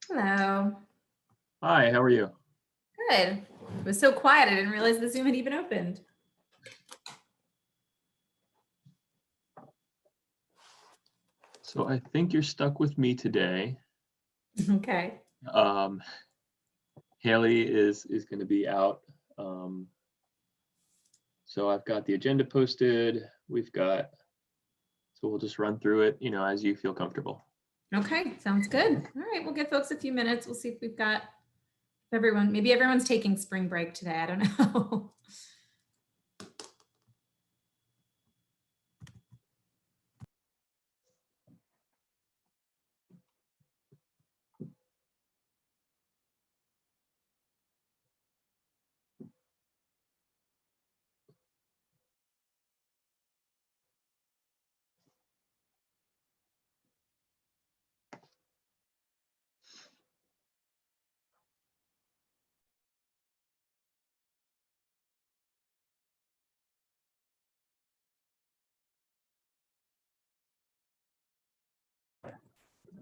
Hello. Hi, how are you? Good. It was so quiet. I didn't realize the Zoom had even opened. So I think you're stuck with me today. Okay. Um, Haley is going to be out. Um, so I've got the agenda posted. So we'll just run through it, as you feel comfortable. Okay. Sounds good. All right. We'll give folks a few minutes. We'll see if we've got maybe everyone's taking spring break today. I don't know.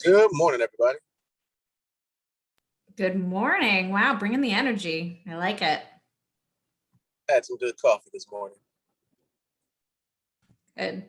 Good morning, everybody. Good morning. Wow. Bringing the energy. I like it. Had some good coffee this morning. Good.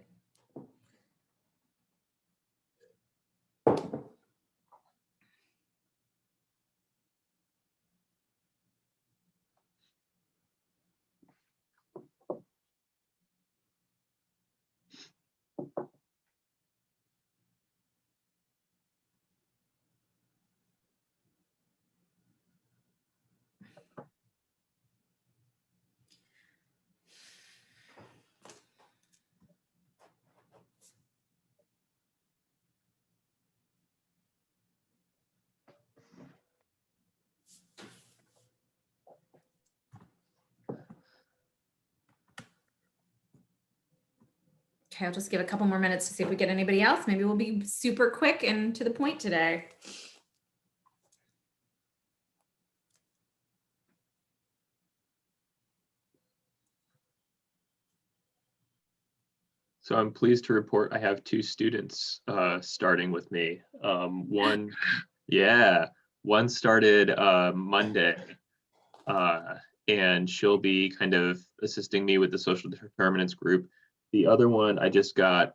Okay, I'll just give a couple more minutes to see if we get anybody else. Maybe we'll be super quick and to the point today. So I'm pleased to report I have two students starting with me. One started Monday, and she'll be kind of assisting me with the social determinants group. The other one, I just got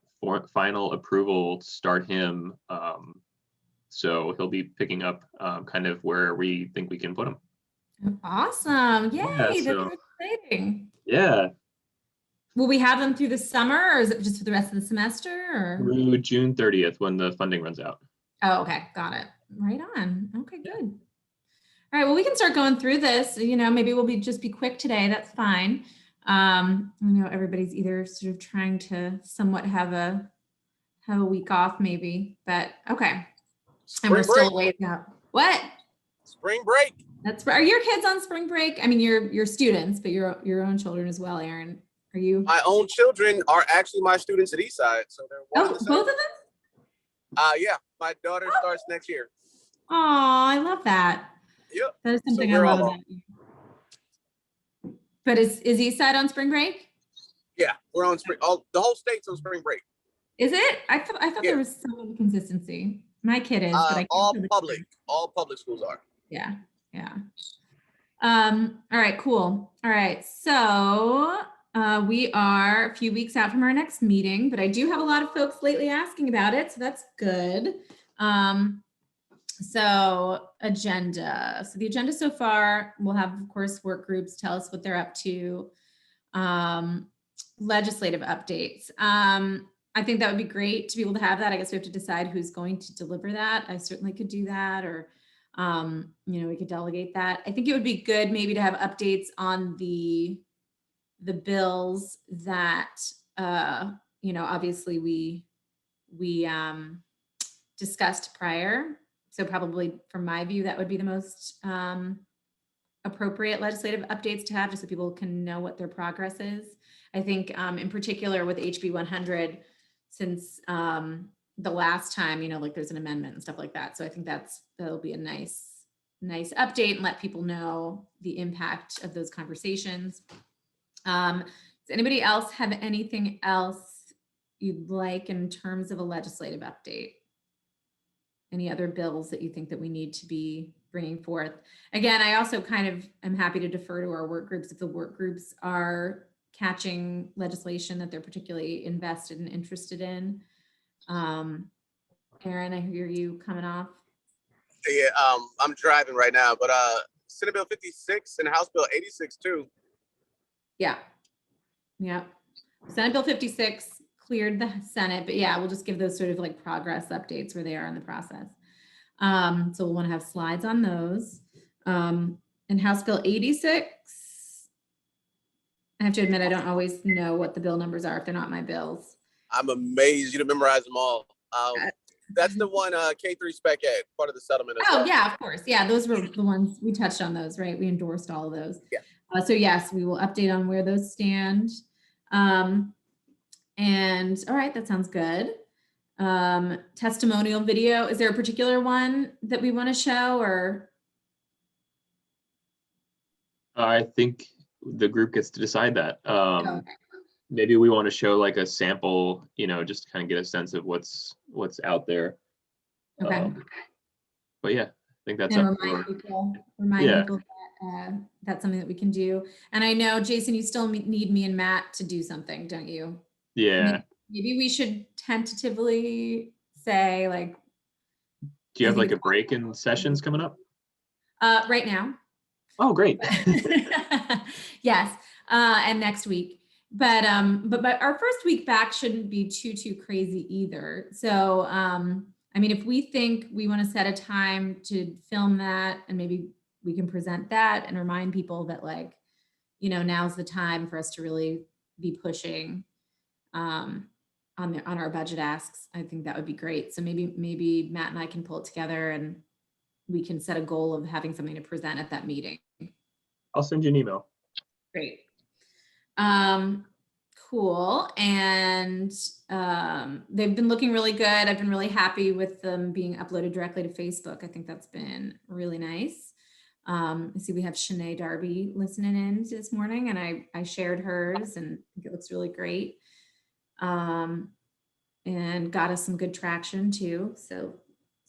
final approval to start him. So he'll be picking up kind of where we think we can put him. Awesome. Yay. Yeah, That's so, so exciting. yeah, Will we have them through the summer, or is it just for the rest of the semester? Or? through June 30th when the funding runs out. Oh, okay. Got it. Right on. Okay, good. All right. Well, we can start going through this. Maybe we'll just be quick today. That's fine. I know everybody's either sort of trying to somewhat have a week off, maybe, but okay. And we're still ways out. What? Spring break. Are your kids on spring break? I mean, your students, but your own children as well, Aaron. Are you? My own children are actually my students at Eastside, so they're both of them. Yeah, my daughter starts next year. Oh, I love that. Yep. That is something I love about you. But is Eastside on spring break? Yeah, we're on spring. The whole state's on spring break. Is it? I thought there was some inconsistency. My kid is, but I can't all public schools are. Yeah. All right, cool. All right, so we are a few weeks out from our next meeting, but I do have a lot of folks lately asking about it, so that's good. So agenda. So the agenda so far, we'll have, of course, work groups tell us what they're up to. Legislative updates. I think that would be great to be able to have that. I guess we have to decide who's going to deliver that. I certainly could do that, or we could delegate that. I think it would be good maybe to have updates on the bills that obviously we discussed prior. So probably from my view, that would be the most appropriate legislative updates to have, just so people can know what their progress is. I think in particular with HB 100, since the last time, there's an amendment and stuff like that. So I think that'll be a nice update and let people know the impact of those conversations. Does anybody else have anything else you'd like in terms of a legislative update? any other bills that you think that we need to be bringing forth. Again, I also kind of am happy to defer to our work groups if the work groups are catching legislation that they're particularly invested and interested in. Aaron, I hear you coming off. Yeah, I'm driving right now, but Senate Bill 56 and House Bill 86 too. Yeah. Yeah. Senate Bill 56 cleared the Senate, but yeah, we'll just give those sort of like progress updates where they are in the process. So we'll want to have slides on those. And House Bill 86, I have to admit, I don't always know what the bill numbers are if they're not my bills. I'm amazed you to memorize them all. That's the one K3 Spec Ed, part of the settlement. As Oh well. yeah, of course. Yeah, those were the ones we touched on those, right? We endorsed all of those. Yeah. So yes, we will update on where those stand. And all right, that sounds good. Testimonial video. Is there a particular one that we want to show, or? I think the group gets to decide that. Okay. Maybe we want to show like a sample, just to kind of get a sense of what's out there. Okay. But yeah, I think that's And up remind for. people Yeah. that that's something that we can do. And I know, Jason, you still need me and Matt to do something, don't you? Yeah. Maybe we should tentatively say like. Do you have like a break in sessions coming up? Right now. Oh, great. Yes, and next week. But our first week back shouldn't be too crazy either. So I mean, if we think we want to set a time to film that, and maybe we can present that and remind people that like, now's the time for us to really be pushing on our budget asks. I think that would be great. So maybe Matt and I can pull it together and we can set a goal of having something to present at that meeting. I'll send you an email. Great. Cool. And they've been looking really good. I've been really happy with them being uploaded directly to Facebook. I think that's been really nice. I see we have Shanae Darby listening in this morning, and I shared hers, and I think it looks really great. And got us some good traction too. So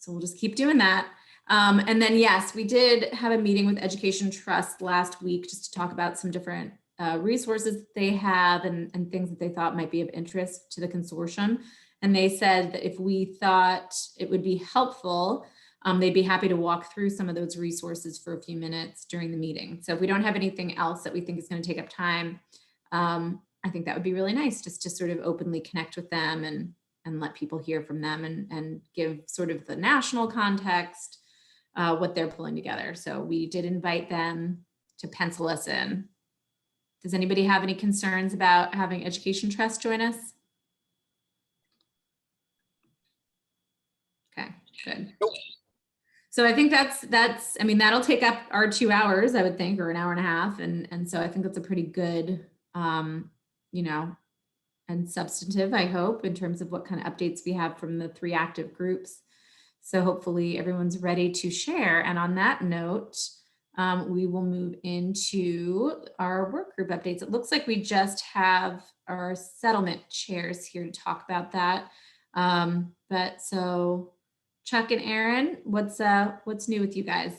we'll just keep doing that. And then, yes, we did have a meeting with Education Trust last week just to talk about some different resources that they have and things that they thought might be of interest to the consortium. And they said that if we thought it would be helpful, they'd be happy to walk through some of those resources for a few minutes during the meeting. So if we don't have anything else that we think is going to take up time, I think that would be really nice just to sort of openly connect with them and let people hear from them and give sort of the national context, what they're pulling together. So we did invite them to pencil us in. Does anybody have any concerns about having Education Trust join us? Okay, good. Nope. So I think that's, I mean, that'll take up our 2 hours, I would think, or an hour and a half. And so I think that's a pretty good, and substantive, I hope, in terms of what kind of updates we have from the 3 active groups. So hopefully everyone's ready to share. And on that note, we will move into our work group updates. It looks like we just have our settlement chairs here to talk about that. But so Chuck and Aaron, what's new with you guys?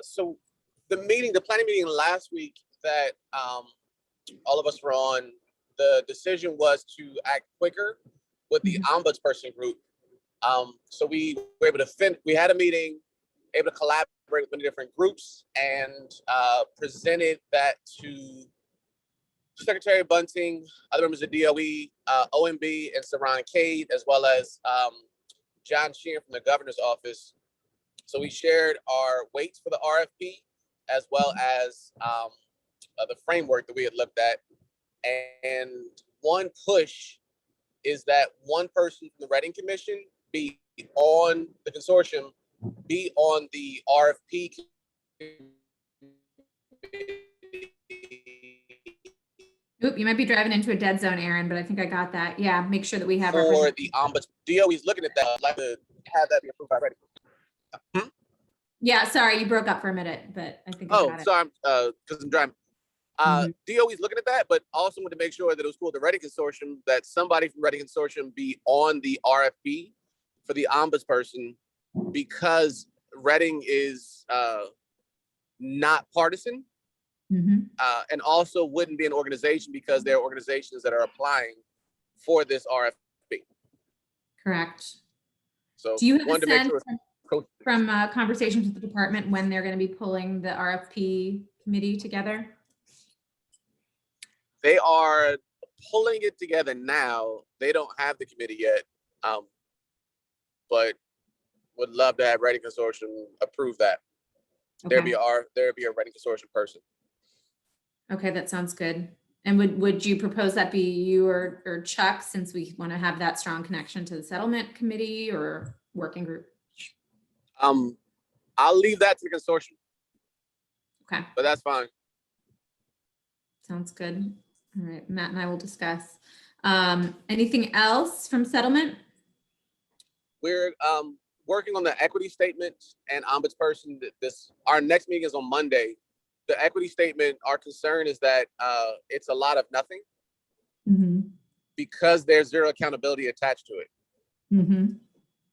So the planning meeting last week that all of us were on, the decision was to act quicker with the ombudsperson group. So we were able to we had a meeting, able to collaborate with many different groups, and presented that to Secretary Bunting, other members of DOE, OMB, and Saran Cade, as well as John Sheehan from the governor's office. So we shared our weights for the RFP, as well as the framework that we had looked at. And one push is that one person from the Reading Commission be on the consortium, be on the RFP Oop, you might be driving into a dead zone, Aaron, but I think I got that. Yeah, make sure that we have for the ombuds. DOE's looking at that. I'd like to have that be approved by Reading. Yeah, sorry, you broke up for a minute, but I think I got it. Sorry, because I'm driving. DOE's looking at that, but also want to make sure that it was cool with the Reading Consortium, that somebody from Reading Consortium be on the RFP for the ombudsperson, because Reading is not partisan, Mhm. and also wouldn't be an organization because there are organizations that are applying for this RFP. Correct. So Do you have wanted a to make sense sure. from conversations with the department when they're going to be pulling the RFP committee together? They are pulling it together now. They don't have the committee yet, but would love to have Reading Consortium approve that. There Okay. be a Reading Consortium person. Okay, that sounds good. And would you propose that be you or Chuck, since we want to have that strong connection to the settlement committee or working group? I'll leave that to the consortium, Okay, but that's fine. sounds good. All right, Matt and I will discuss. Anything else from settlement? We're working on the equity statement and ombudsperson. Our next meeting is on Monday. The equity statement, our concern is that it's a lot of nothing Mm-hmm. because there's zero accountability attached to it. Mm-hmm.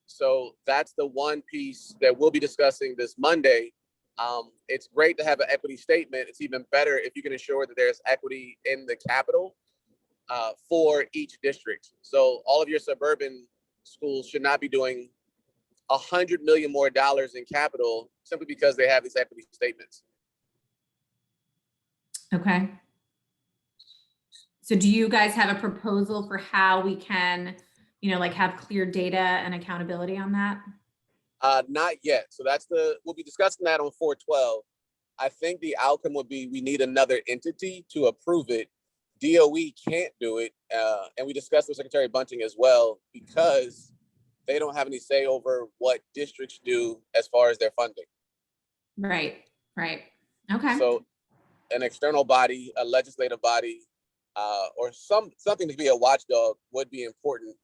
So that's the one piece that we'll be discussing this Monday. It's great to have an equity statement. It's even better if you can ensure that there's equity in the capital for each district. So all of your suburban schools should not be doing $100 million more in capital simply because they have these equity statements. Okay. So do you guys have a proposal for how we can, like have clear data and accountability on that? Not yet. So we'll be discussing that on 4/12. I think the outcome would be we need another entity to approve it. DOE can't do it. And we discussed with Secretary Bunting as well, because they don't have any say over what districts do as far as their funding. Right. Okay. So an external body, a legislative body, or something to be a watchdog would be important,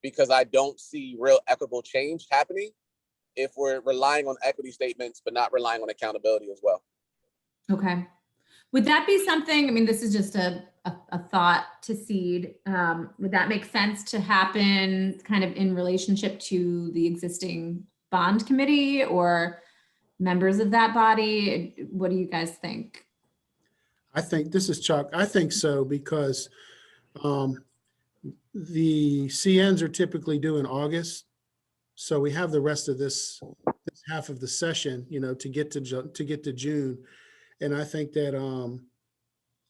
because I don't see real equitable change happening if we're relying on equity statements, but not relying on accountability as well. Okay. Would that be something, I mean, this is just a thought to seed. Would that make sense to happen kind of in relationship to the existing bond committee or members of that body? What do you guys think? I think, this is Chuck, I think so, because the CNs are typically due in August. So we have the rest of this half of the session, to get to June. And I think that,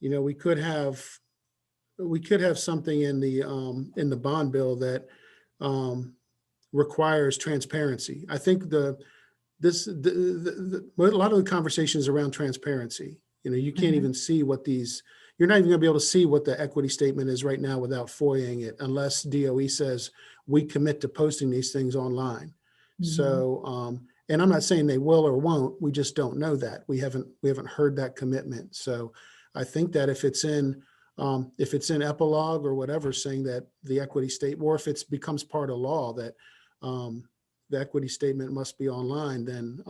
we could have something in the bond bill that requires transparency. I think a lot of the conversations around transparency. You can't even see you're not even gonna be able to see what the equity statement is right now without FOIAing it, unless DOE says we commit to posting these things online. So, and I'm not saying they will or won't, we just don't know that. We haven't heard that commitment. So I think that if it's in epilogue or whatever, saying that the equity statement, or if it becomes part of law that the equity statement must be online, then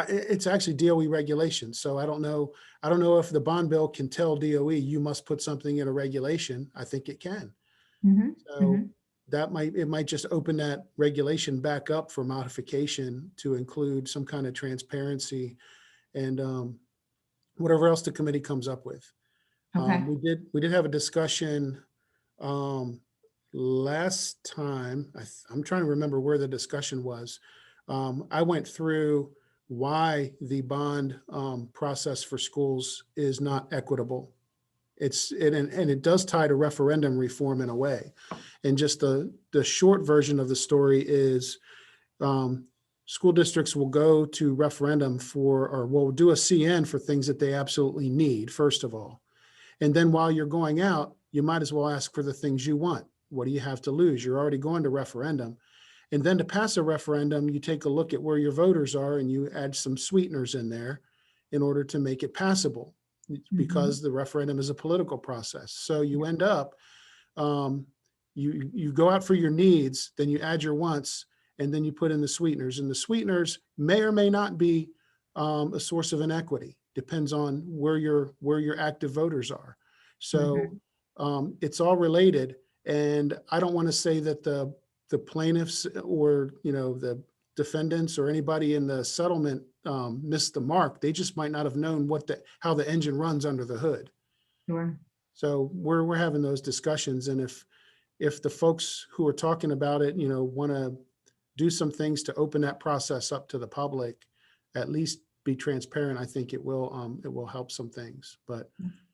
it's actually DOE regulation. So I don't know if the bond bill can tell DOE you must put something in a regulation. I think it can. So it might just open that regulation back up for modification to include some kind of transparency and whatever else the committee comes up with. Okay. We did have a discussion last time. I'm trying to remember where the discussion was. I went through why the bond process for schools is not equitable. And it does tie to referendum reform in a way. And just the short version of the story is school districts will go to referendum or will do a CN for things that they absolutely need, first of all. And then while you're going out, you might as well ask for the things you want. What do you have to lose? You're already going to referendum. And then to pass a referendum, you take a look at where your voters are and you add some sweeteners in there in order to make it passable, because the referendum is a political process. So you end up, you go out for your needs, then you add your wants, and then you put in the sweeteners. And the sweeteners may or may not be a source of inequity. depends on where your active voters are. So it's all related. And I don't want to say that the plaintiffs or, the defendants or anybody in the settlement missed the mark. They just might not have known how the engine runs under the hood. Sure. So we're having those discussions. And if the folks who are talking about it, want to do some things to open that process up to the public, at least be transparent, I think it will help some things. But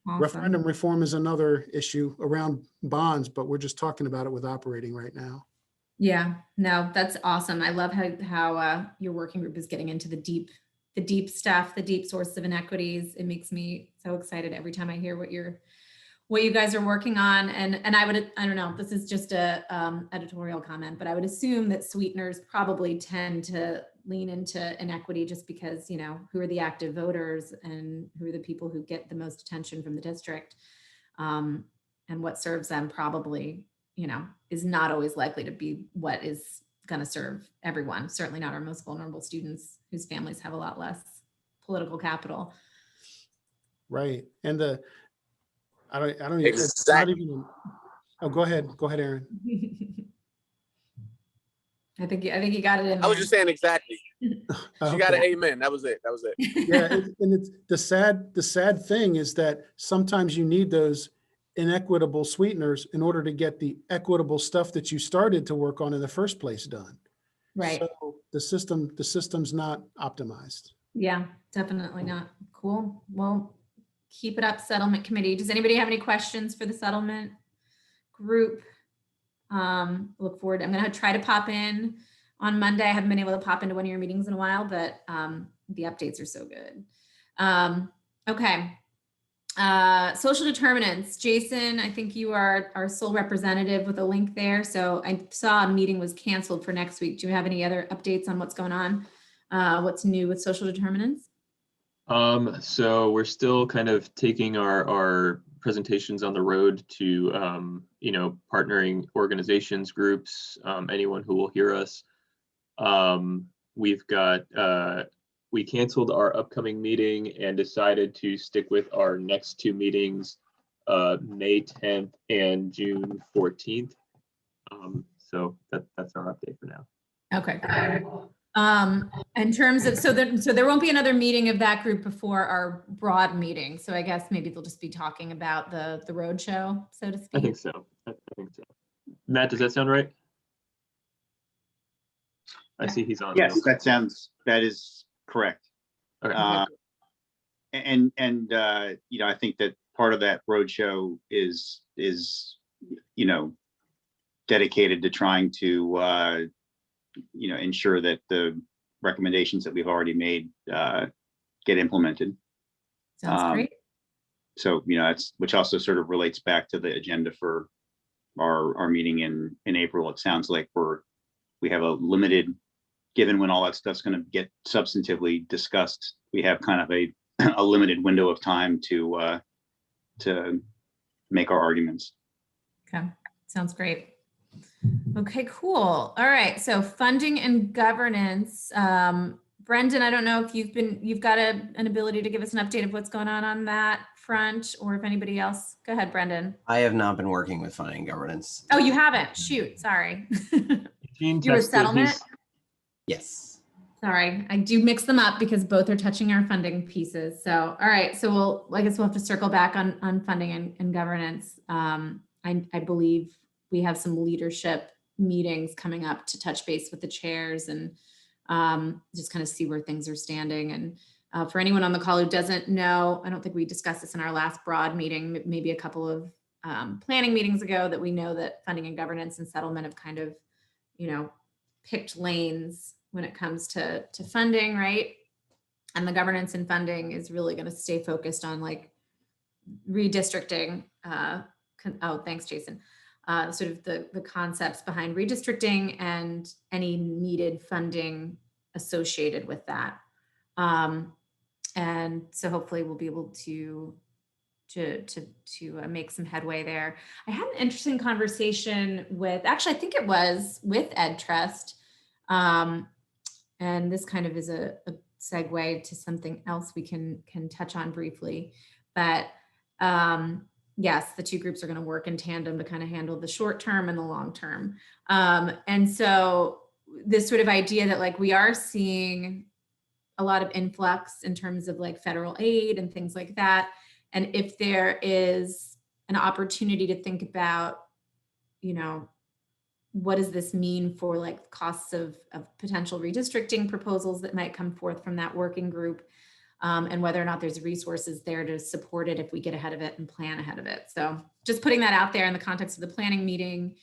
Awesome. referendum reform is another issue around bonds, but we're just talking about it with operating right now. Yeah, no, that's awesome. I love how your working group is getting into the deep stuff, the deep sources of inequities. It makes me so excited every time I hear what you guys are working on. And I don't know, this is just a editorial comment, but I would assume that sweeteners probably tend to lean into inequity just because, who are the active voters and who are the people who get the most attention from the district, and what serves them probably, is not always likely to be what is going to serve everyone. Certainly not our most vulnerable students whose families have a lot less political capital. Right. And I don't even, it's Exactly. not even, oh, go ahead, Aaron. I think you got it in I was there. just saying exactly. She got an Okay. amen. That was it. Yeah, and it's the sad thing is that sometimes you need those inequitable sweeteners in order to get the equitable stuff that you started to work on in the first place done. Right. So the system's not optimized. Yeah, definitely not. Cool. Well, keep it up, settlement committee. Does anybody have any questions for the settlement group? Look forward. I'm going to try to pop in on Monday. I haven't been able to pop into one of your meetings in a while, but the updates are so good. Okay. Social determinants. Jason, I think you are our sole representative with a link there. So I saw a meeting was canceled for next week. Do you have any other updates on what's going on? What's new with social determinants? So we're still kind of taking our presentations on the road to, partnering organizations, groups, anyone who will hear us. We've got, we canceled our upcoming meeting and decided to stick with our next two meetings, May 10th and June 14th. So that's our update for now. Okay. In terms of, so there won't be another meeting of that group before our broad meeting. So I guess maybe they'll just be talking about the road show, so to speak. I think so. Matt, does that sound right? I see he's on. Yes, that is correct. Okay. And I think that part of that roadshow is dedicated to trying to ensure that the recommendations that we've already made get implemented. Sounds great. So which also sort of relates back to the agenda for our meeting in April. It sounds like we have a limited, given when all that stuff's going to get substantively discussed, we have kind of a limited window of time to make our arguments. Okay, sounds great. Okay, cool. All right, so funding and governance. Brendan, I don't know if you've got an ability to give us an update of what's going on that front, or if anybody else. Go ahead, Brendan. I have not been working with funding and governance. Oh, you haven't? Shoot, sorry. Eugene You were tested settlement? his- Yes. Sorry, I do mix them up because both are touching our funding pieces. So, all right, so I guess we'll have to circle back on funding and governance. I believe we have some leadership meetings coming up to touch base with the chairs and just kind of see where things are standing. And for anyone on the call who doesn't know, I don't think we discussed this in our last broad meeting, maybe a couple of planning meetings ago, that we know that funding and governance and settlement have kind of, picked lanes when it comes to funding, right? And the governance and funding is really going to stay focused on like redistricting. Oh, thanks, Jason. Sort of the concepts behind redistricting and any needed funding associated with that. And so hopefully we'll be able to make some headway there. I had an interesting conversation with, actually, I think it was with Ed Trust. And this kind of is segue to something else we can touch on briefly. But yes, the two groups are going to work in tandem to kind of handle the short term and the long term. And so this sort of idea that like we are seeing a lot of influx in terms of like federal aid and things like that. And if there is an opportunity to think about, you know, what does this mean for like costs of potential redistricting proposals that might come forth from that working group, and whether or not there's resources there to support it if we get ahead of it and plan ahead of it. So just putting that out there in the context of the planning meeting.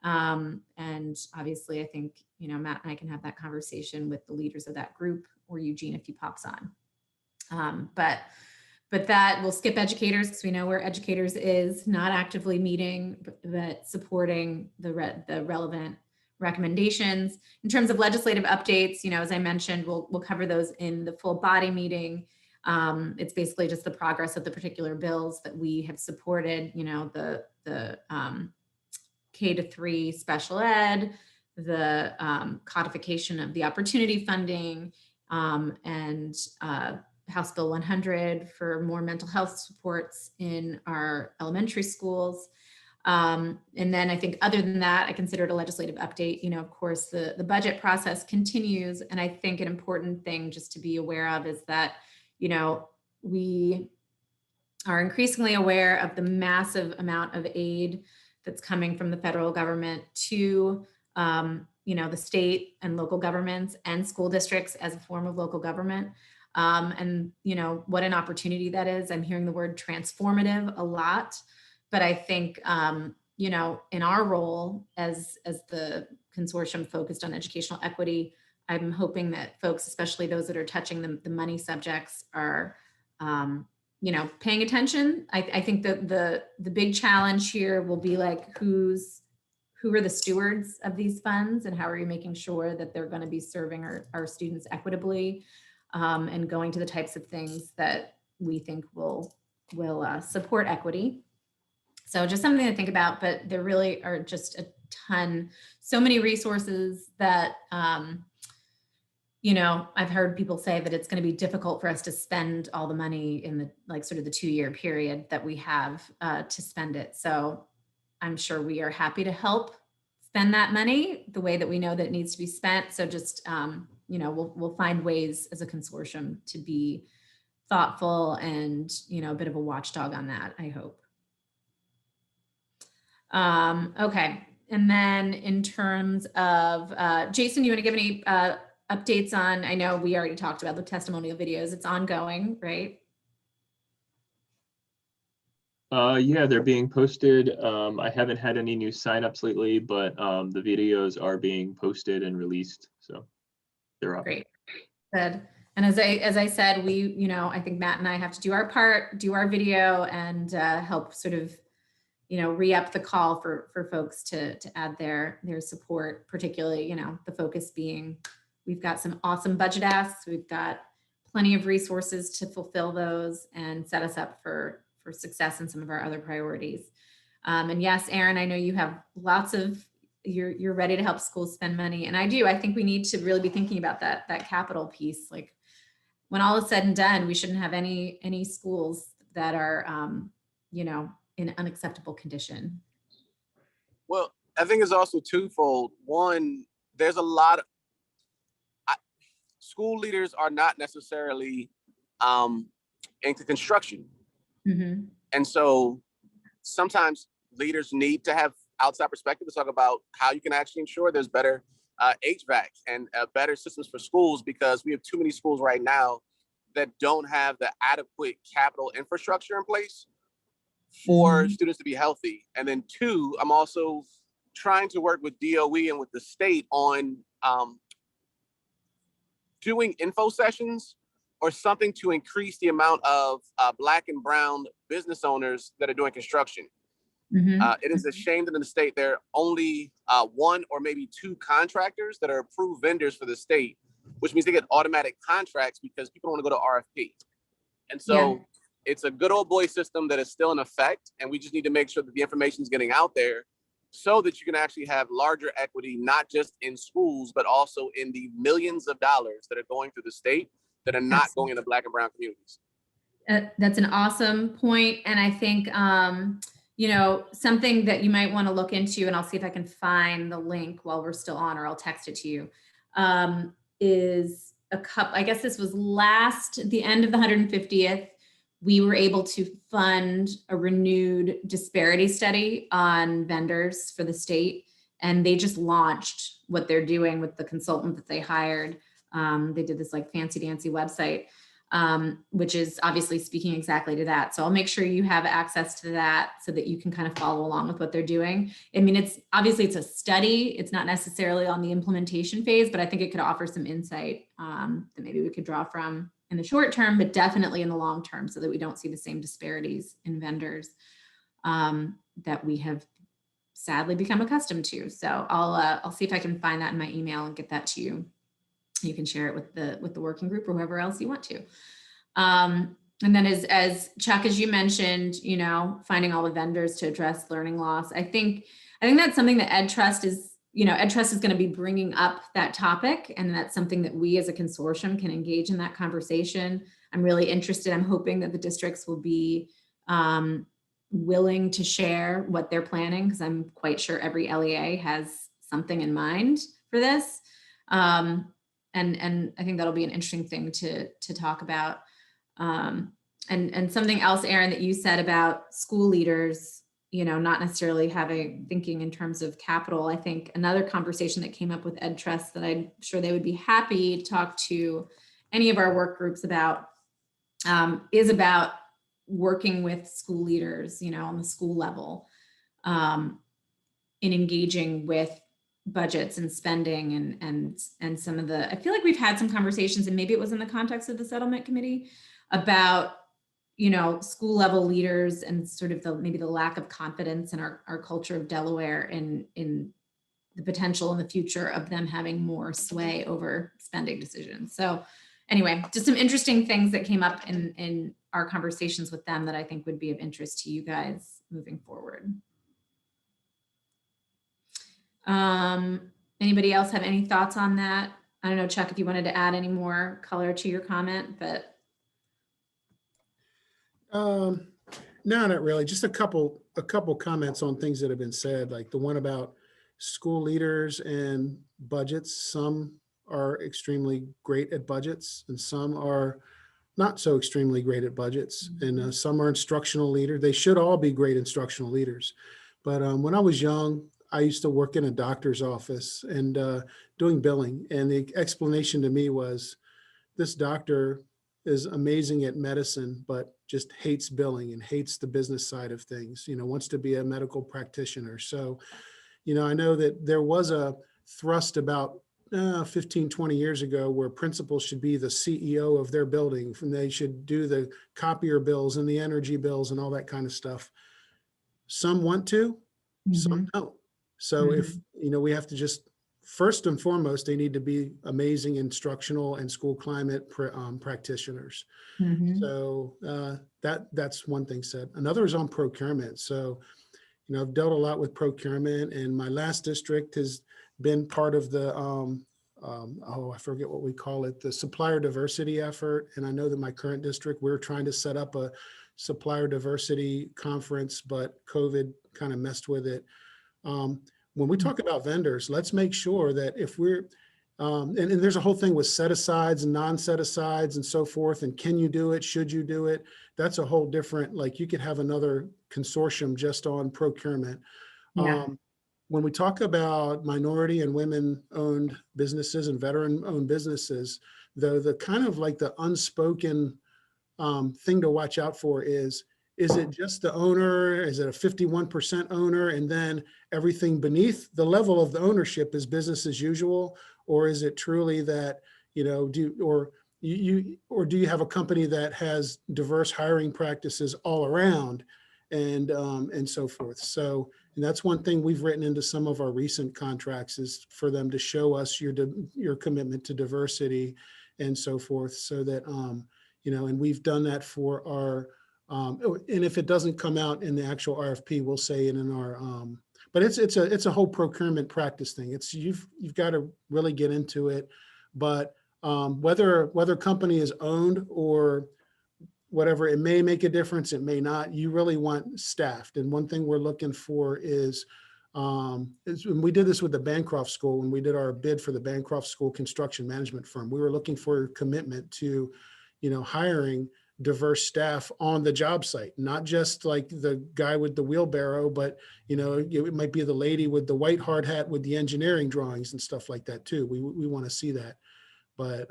And obviously I think, you know, Matt and I can have that conversation with the leaders of that group, or Eugene if he pops on. But that we'll skip educators because we know where educators is not actively meeting, but supporting the relevant recommendations. In terms of legislative updates, you know, as I mentioned, we'll cover those in the full body meeting. It's basically just the progress of the particular bills that we have supported, you know, the K-3 special ed, the codification of the opportunity funding, and House Bill 100 for more mental health supports in our elementary schools. And then I think other than that, I consider it a legislative update. You know, of course, the budget process continues. And I think an important thing just to be aware of is that, you know, we are increasingly aware of the massive amount of aid that's coming from the federal government to, you know, the state and local governments and school districts as a form of local government. And, you know, what an opportunity that is. I'm hearing the word transformative a lot, but I think, you know, in our role as the consortium focused on educational equity, I'm hoping that folks, especially those that are touching the money subjects, are, you know, paying attention. I think that the big challenge here will be like, who are the stewards of these funds and how are you making sure that they're going to be serving our students equitably, and going to the types of things that we think will support equity. So just something to think about, but there really are just a ton, so many resources that, you know, I've heard people say that it's going to be difficult for us to spend all the money in the, like sort of the 2-year period that we have to spend it. So I'm sure we are happy to help spend that money the way that we know that it needs to be spent. So just, you know, we'll find ways as a consortium to be thoughtful and, you know, a bit of a watchdog on that, I hope. Okay. And then in terms of, Jason, you want to give any updates on, I know we already talked about the testimonial videos, it's ongoing, right? Yeah, they're being posted. I haven't had any new signups lately, but the videos are being posted and released. So they're up. Great. Good. And as I said, we, you know, I think Matt and I have to do our part, do our video, and help sort of, you know, re-up the call for folks to add their support, particularly, you know, the focus being, we've got some awesome budget asks, we've got plenty of resources to fulfill those and set us up for success in some of our other priorities. And yes, Aaron, I know you have lots of, you're ready to help schools spend money. And I do, I think we need to really be thinking about that capital piece. Like when all is said and done, we shouldn't have any schools that are, you know, in unacceptable condition. Well, I think it's also twofold. One, there's a lot of school leaders are not necessarily into construction. Mm-hmm. And so sometimes leaders need to have outside perspective to talk about how you can actually ensure there's better HVAC and better systems for schools, because we have too many schools right now that don't have the adequate capital infrastructure in place for students to be healthy. And then two, I'm also trying to work with DOE and with the state on doing info sessions or something to increase the amount of Black and brown business owners that are doing construction. Mm-hmm. It is a shame that in the state there are only 1 or maybe 2 contractors that are approved vendors for the state, which means they get automatic contracts because people don't want to go to RFP. And so it's a good old boy system that is still in effect. And we just need to make sure that the information is getting out there so that you can actually have larger equity, not just in schools, but also in the millions of dollars that are going through the state that are not going into Black and brown communities. That's an awesome point. And I think, you know, something that you might want to look into, and I'll see if I can find the link while we're still on, or I'll text it to you, is I guess this was the end of the 150th, we were able to fund a renewed disparity study on vendors for the state. And they just launched what they're doing with the consultant that they hired. They did this like fancy dancy website, which is obviously speaking exactly to that. So I'll make sure you have access to that so that you can kind of follow along with what they're doing. I mean, it's a study. It's not necessarily on the implementation phase, but I think it could offer some insight that maybe we could draw from in the short term, but definitely in the long term, so that we don't see the same disparities in vendors that we have sadly become accustomed to. So I'll see if I can find that in my email and get that to you. You can share it with the working group or whoever else you want to. And then as Chuck, as you mentioned, you know, finding all the vendors to address learning loss. I think that's something that EdTrust is going to be bringing up that topic. And that's something that we as a consortium can engage in that conversation. I'm really interested. I'm hoping that the districts will be willing to share what they're planning, because I'm quite sure every LEA has something in mind for this. And I think that'll be an interesting thing to talk about. And something else, Aaron, that you said about school leaders, you know, not necessarily thinking in terms of capital. I think another conversation that came up with EdTrust that I'm sure they would be happy to talk to any of our work groups about is about working with school leaders, you know, on the school level, in engaging with budgets and spending and some of I feel like we've had some conversations, and maybe it was in the context of the settlement committee, about, you know, school level leaders and sort of maybe the lack of confidence in our culture of Delaware in the potential in the future of them having more sway over spending decisions. So anyway, just some interesting things that came up in our conversations with them that I think would be of interest to you guys moving forward. Anybody else have any thoughts on that? I don't know, Chuck, if you wanted to add any more color to your comment, but. No, not really. Just a couple comments on things that have been said, like the one about school leaders and budgets. Some are extremely great at budgets, and some are not so extremely great at budgets. And some are instructional leaders. They should all be great instructional leaders. But when I was young, I used to work in a doctor's office and doing billing. And the explanation to me was, this doctor is amazing at medicine, but just hates billing and hates the business side of things, you know, wants to be a medical practitioner. So, you know, I know that there was a thrust about 15, 20 years ago where principals should be the CEO of their building, and they should do the copier bills and the energy bills and all that kind of stuff. Some want to, some don't. So if, you know, we have to just, first and foremost, they need to be amazing instructional and school climate practitioners. So that's one thing said. Another is on procurement. So, you know, I've dealt a lot with procurement, and my last district has been part of the, I forget what we call it, the supplier diversity effort. And I know that my current district, we're trying to set up a supplier diversity conference, but COVID kind of messed with it. When we talk about vendors, let's make sure that if we're, and there's a whole thing with set asides and non-set asides and so forth, and can you do it, should you do it? That's a whole different, like you could have another consortium just on procurement. Yeah. When we talk about minority and women-owned businesses and veteran-owned businesses, though, the kind of like the unspoken thing to watch out for is it just the owner? Is it a 51% owner? And then everything beneath the level of the ownership is business as usual? Or is it truly that, you know, do you have a company that has diverse hiring practices all around and so forth? So, and that's one thing we've written into some of our recent contracts, is for them to show us your commitment to diversity and so forth, so that, you know, and we've done that for our, and if it doesn't come out in the actual RFP, we'll say it in our, but it's a whole procurement practice thing. It's, you've got to really get into it, but whether company is owned or whatever, it may make a difference, it may not. You really want staffed. And one thing we're looking for is when we did this with the Bancroft School, when we did our bid for the Bancroft School construction management firm, we were looking for commitment to, hiring diverse staff on the job site, not just like the guy with the wheelbarrow, but, it might be the lady with the white hard hat with the engineering drawings and stuff like that too. We want to see that. But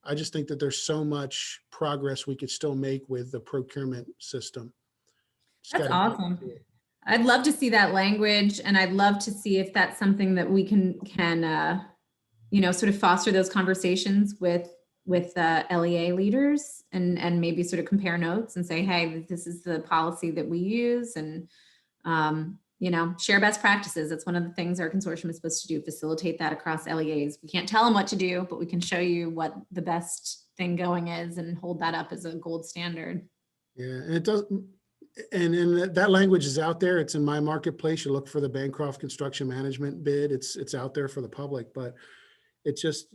I just think that there's so much progress we could still make with the procurement system. Just That's gotta- awesome. I'd love to see that language, and I'd love to see if that's something that we can sort of foster those conversations with LEA leaders and maybe sort of compare notes and say, hey, this is the policy that we use, and share best practices. That's one of the things our consortium is supposed to do, facilitate that across LEAs. We can't tell them what to do, but we can show you what the best thing going is and hold that up as a gold standard. Yeah, and it does, and that language is out there. It's in my marketplace. You look for the Bancroft construction management bid. It's out there for the public, but it's just,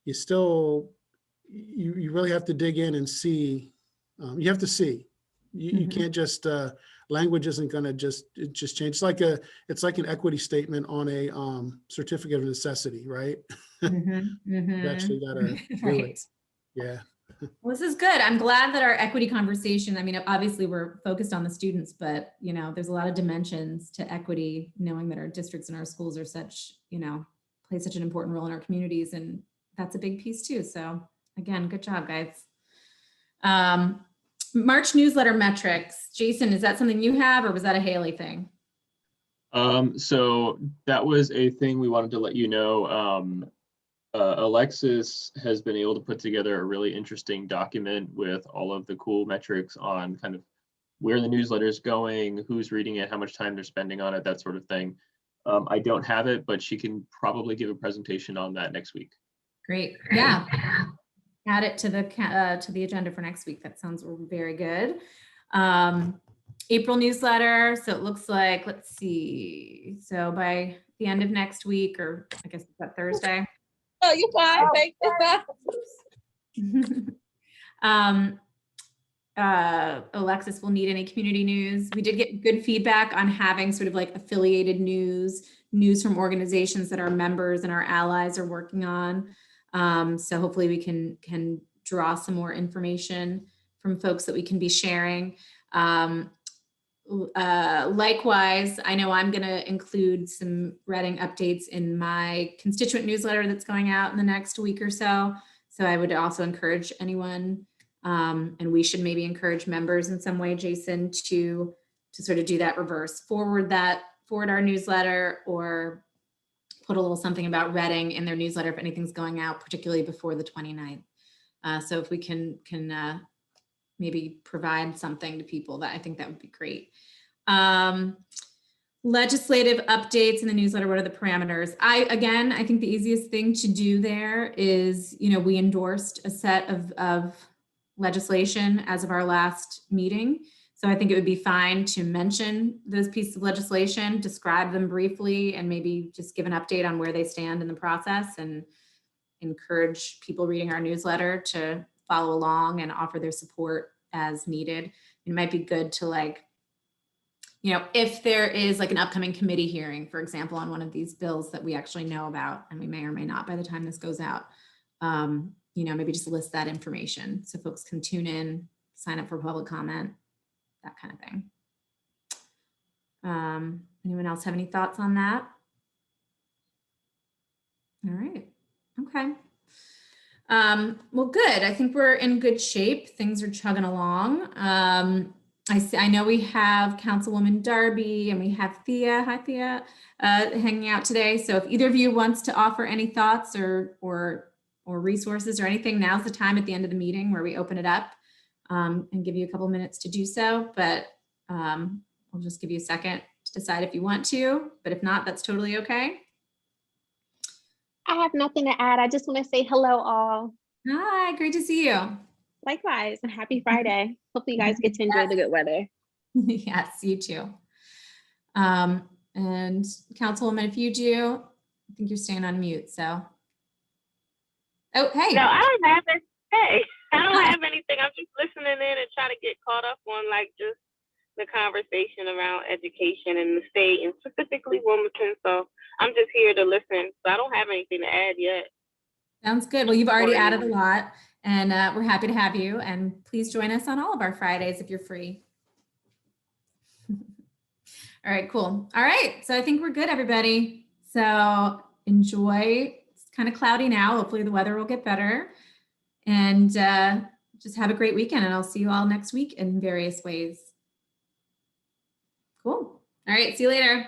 you really have to dig in and see. You have to see. You can't just, language isn't going to just change. It's like an equity statement on a certificate of necessity, right? You actually got to do Right. it. Yeah. Well, this is good. I'm glad that our equity conversation, I mean, obviously we're focused on the students, but there's a lot of dimensions to equity, knowing that our districts and our schools are such, play such an important role in our communities. And that's a big piece too. So again, good job, guys. March newsletter metrics. Jason, is that something you have, or was that a Haley thing? So that was a thing we wanted to let you know. Alexis has been able to put together a really interesting document with all of the cool metrics on kind of where the newsletter is going, who's reading it, how much time they're spending on it, that sort of thing. I don't have it, but she can probably give a presentation on that next week. Great. Yeah. Add it to the agenda for next week. That sounds very good. April newsletter. So it looks like, let's see. So by the end of next week, or I guess it's that Thursday. Oh, you fine. Thank you. Alexis will need any community news. We did get good feedback on having sort of like affiliated news from organizations that our members and our allies are working on. So hopefully we can draw some more information from folks that we can be sharing. Likewise, I know I'm going to include some Reading updates in my constituent newsletter that's going out in the next week or so. So I would also encourage anyone, and we should maybe encourage members in some way, Jason, to sort of do that reverse, forward our newsletter, or put a little something about Reading in their newsletter if anything's going out, particularly before the 29th. So if we can maybe provide something to people, that I think that would be great. Legislative updates in the newsletter. What are the parameters? I think the easiest thing to do there is, we endorsed a set of legislation as of our last meeting. So I think it would be fine to mention those pieces of legislation, describe them briefly, and maybe just give an update on where they stand in the process, and encourage people reading our newsletter to follow along and offer their support as needed. It might be good to if there is like an upcoming committee hearing, for example, on one of these bills that we actually know about, and we may or may not by the time this goes out, maybe just list that information so folks can tune in, sign up for public comment, that kind of thing. Anyone else have any thoughts on that? All right. Okay. Well, good. I think we're in good shape. Things are chugging along. I know we have Councilwoman Darby and we have Thea. Hi, Thea, hanging out today. So if either of you wants to offer any thoughts or resources or anything, now's the time at the end of the meeting where we open it up and give you a couple minutes to do so. But I'll just give you a second to decide if you want to. But if not, that's totally okay. I have nothing to add. I just want to say hello, all. Hi, great to see you. Likewise, and happy Friday. Hopefully you guys get to enjoy the good weather. Yes, you too. And Councilwoman, if you do, I think you're staying on mute, so. Oh, hey. No, I don't have it. Hey, I don't have anything. I'm just listening in and trying to get caught up on like just the conversation around education in the state and specifically Wilmington. So I'm just here to listen. So I don't have anything to add yet. Sounds good. Well, you've already Or added a anyone. lot, and we're happy to have you. And please join us on all of our Fridays if you're free. All right, cool. All right, so I think we're good, everybody. So enjoy. It's kind of cloudy now. Hopefully the weather will get better. And just have a great weekend, and I'll see you all next week in various ways. Cool. All right, see you later.